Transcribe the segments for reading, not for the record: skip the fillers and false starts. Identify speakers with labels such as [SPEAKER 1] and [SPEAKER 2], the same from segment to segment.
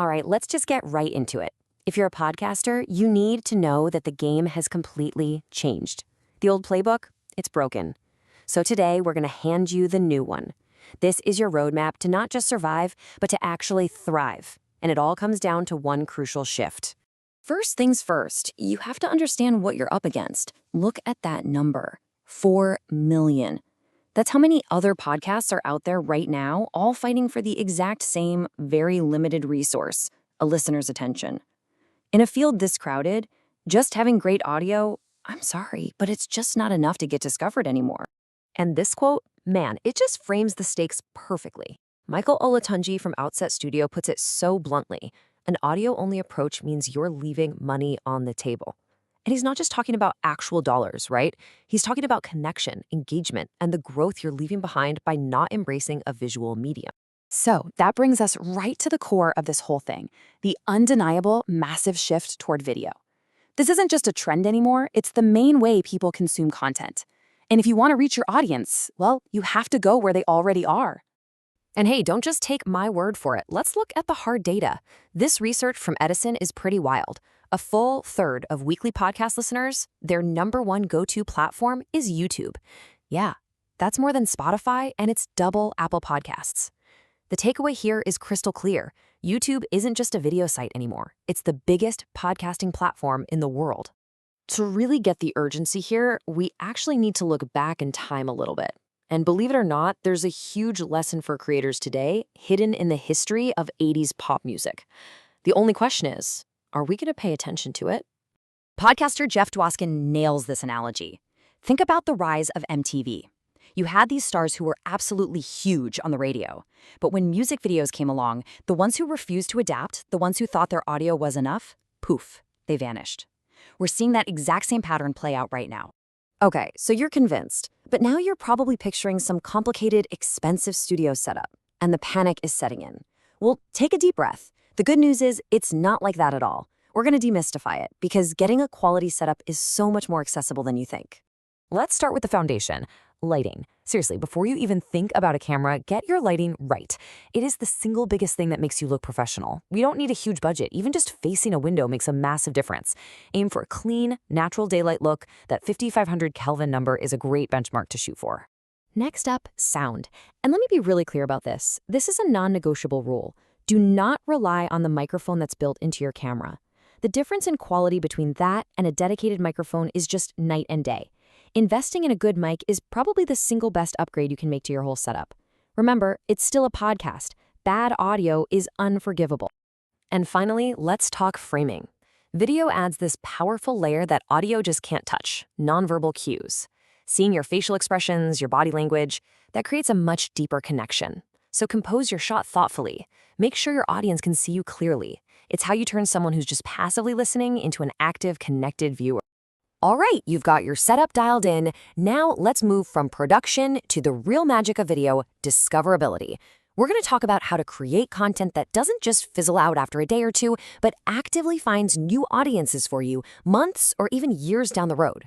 [SPEAKER 1] All right, let's just get right into it. If you're a podcaster, you need to know that the game has completely changed. The old playbook, it's broken. So today, we're going to hand you the new one. This is your roadmap to not just survive, but to actually thrive. And it all comes down to one crucial shift.
[SPEAKER 2] First things first, you have to understand what you're up against. Look at that number, 4 million. That's how many other podcasts are out there right now, all fighting for the exact same, very limited resource, a listener's attention. In a field this crowded, just having great audio, I'm sorry, but it's just not enough to get discovered anymore.
[SPEAKER 1] And this quote, man, it just frames the stakes perfectly. Michael Olatunji from Outset Studio puts it so bluntly. An audio-only approach means you're leaving money on the table. And he's not just talking about actual dollars, right? He's talking about connection, engagement, and the growth you're leaving behind by not embracing a visual medium.
[SPEAKER 3] So that brings us right to the core of this whole thing, the undeniable massive shift toward video. This isn't just a trend anymore, it's the main way people consume content. And if you want to reach your audience, well, you have to go where they already are.
[SPEAKER 1] And hey, don't just take my word for it. Let's look at the hard data. This research from Edison is pretty wild. A full third of weekly podcast listeners, their #1 go-to platform is YouTube. Yeah, that's more than Spotify, and it's double Apple Podcasts. The takeaway here is crystal clear. YouTube isn't just a video site anymore. It's the biggest podcasting platform in the world. To really get the urgency here, we actually need to look back in time a little bit. And believe it or not, there's a huge lesson for creators today hidden in the history of 80s pop music. The only question is, are we going to pay attention to it?
[SPEAKER 3] Podcaster Jeff Dwoskin nails this analogy. Think about the rise of MTV. You had these stars who were absolutely huge on the radio. But when music videos came along, the ones who refused to adapt, the ones who thought their audio was enough, poof, they vanished. We're seeing that exact same pattern play out right now.
[SPEAKER 1] Okay, so you're convinced, but now you're probably picturing some complicated, expensive studio setup, and the panic is setting in. Well, take a deep breath. The good news is it's not like that at all. We're going to demystify it, because getting a quality setup is so much more accessible than you think. Let's start with the foundation. Lighting. Seriously, before you even think about a camera, get your lighting right. It is the single biggest thing that makes you look professional. We don't need a huge budget. Even just facing a window makes a massive difference. Aim for a clean, natural daylight look. That 5500 Kelvin number is a great benchmark to shoot for. Next up, sound. And let me be really clear about this. This is a non-negotiable rule. Do not rely on the microphone that's built into your camera. The difference in quality between that and a dedicated microphone is just night and day. Investing in a good mic is probably the single best upgrade you can make to your whole setup. Remember, it's still a podcast. Bad audio is unforgivable. And finally, let's talk framing. Video adds this powerful layer that audio just can't touch, nonverbal cues. Seeing your facial expressions, your body language, that creates a much deeper connection. So compose your shot thoughtfully. Make sure your audience can see you clearly. It's how you turn someone who's just passively listening into an active, connected viewer. All right, you've got your setup dialed in. Now let's move from production to the real magic of video, discoverability. We're going to talk about how to create content that doesn't just fizzle out after a day or two, but actively finds new audiences for you months or even years down the road.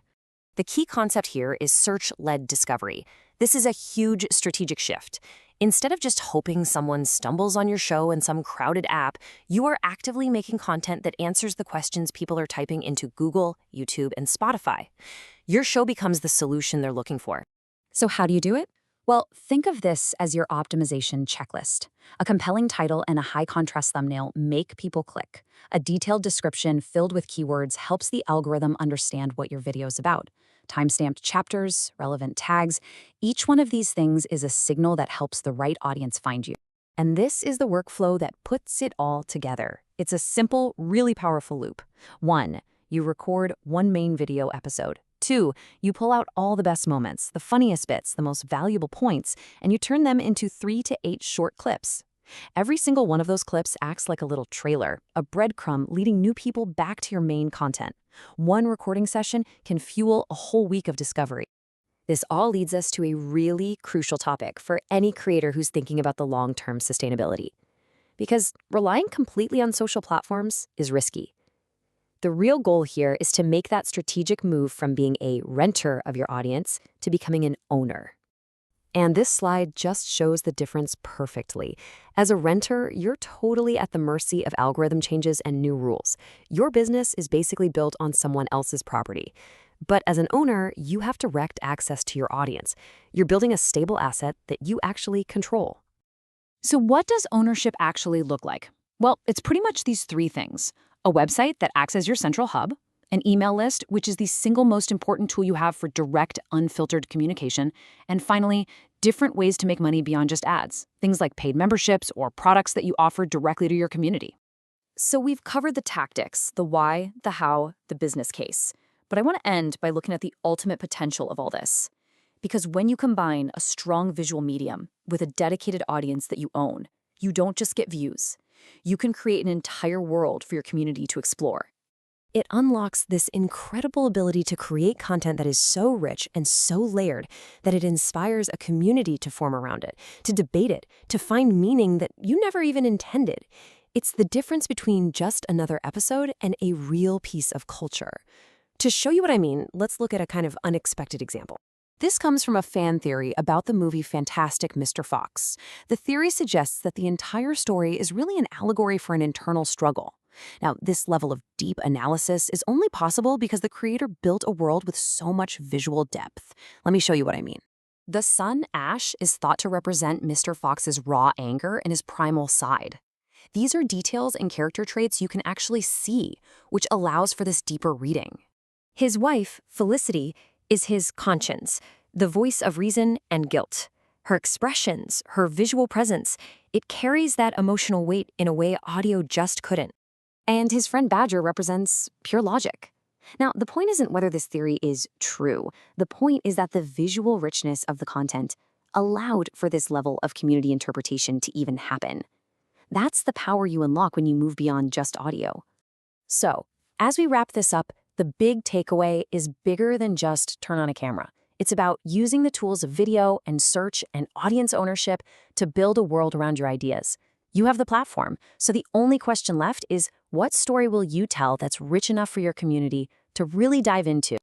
[SPEAKER 1] The key concept here is search-led discovery. This is a huge strategic shift. Instead of just hoping someone stumbles on your show in some crowded app, you are actively making content that answers the questions people are typing into Google, YouTube, and Spotify. Your show becomes the solution they're looking for.
[SPEAKER 3] So how do you do it? Well, think of this as your optimization checklist. A compelling title and a high-contrast thumbnail make people click. A detailed description filled with keywords helps the algorithm understand what your video is about. Timestamped chapters, relevant tags, each one of these things is a signal that helps the right audience find you.
[SPEAKER 1] And this is the workflow that puts it all together. It's a simple, really powerful loop. 1, you record one main video episode. 2, you pull out all the best moments, the funniest bits, the most valuable points, and you turn them into 3 to 8 short clips. Every single one of those clips acts like a little trailer, a breadcrumb leading new people back to your main content. One recording session can fuel a whole week of discovery. This all leads us to a really crucial topic for any creator who's thinking about the long-term sustainability. Because relying completely on social platforms is risky. The real goal here is to make that strategic move from being a renter of your audience to becoming an owner. And this slide just shows the difference perfectly. As a renter, you're totally at the mercy of algorithm changes and new rules. Your business is basically built on someone else's property. But as an owner, you have direct access to your audience. You're building a stable asset that you actually control.
[SPEAKER 3] So what does ownership actually look like? Well, it's pretty much these three things. A website that acts as your central hub, an email list, which is the single most important tool you have for direct, unfiltered communication, and finally, different ways to make money beyond just ads, things like paid memberships or products that you offer directly to your community.
[SPEAKER 2] So we've covered the tactics, the why, the how, the business case. But I want to end by looking at the ultimate potential of all this. Because when you combine a strong visual medium with a dedicated audience that you own, you don't just get views. You can create an entire world for your community to explore.
[SPEAKER 1] It unlocks this incredible ability to create content that is so rich and so layered that it inspires a community to form around it, to debate it, to find meaning that you never even intended. It's the difference between just another episode and a real piece of culture. To show you what I mean, let's look at a kind of unexpected example. This comes from a fan theory about the movie Fantastic Mr. Fox. The theory suggests that the entire story is really an allegory for an internal struggle. Now, this level of deep analysis is only possible because the creator built a world with so much visual depth. Let me show you what I mean.
[SPEAKER 2] The sun, Ash, is thought to represent Mr. Fox's raw anger and his primal side. These are details and character traits you can actually see, which allows for this deeper reading. His wife, Felicity, is his conscience, the voice of reason and guilt. Her expressions, her visual presence, it carries that emotional weight in a way audio just couldn't. And his friend Badger represents pure logic. Now, the point isn't whether this theory is true. The point is that the visual richness of the content allowed for this level of community interpretation to even happen. That's the power you unlock when you move beyond just audio. So, as we wrap this up, the big takeaway is bigger than just turn on a camera. It's about using the tools of video and search and audience ownership to build a world around your ideas. You have the platform, so the only question left is what story will you tell that's rich enough for your community to really dive into?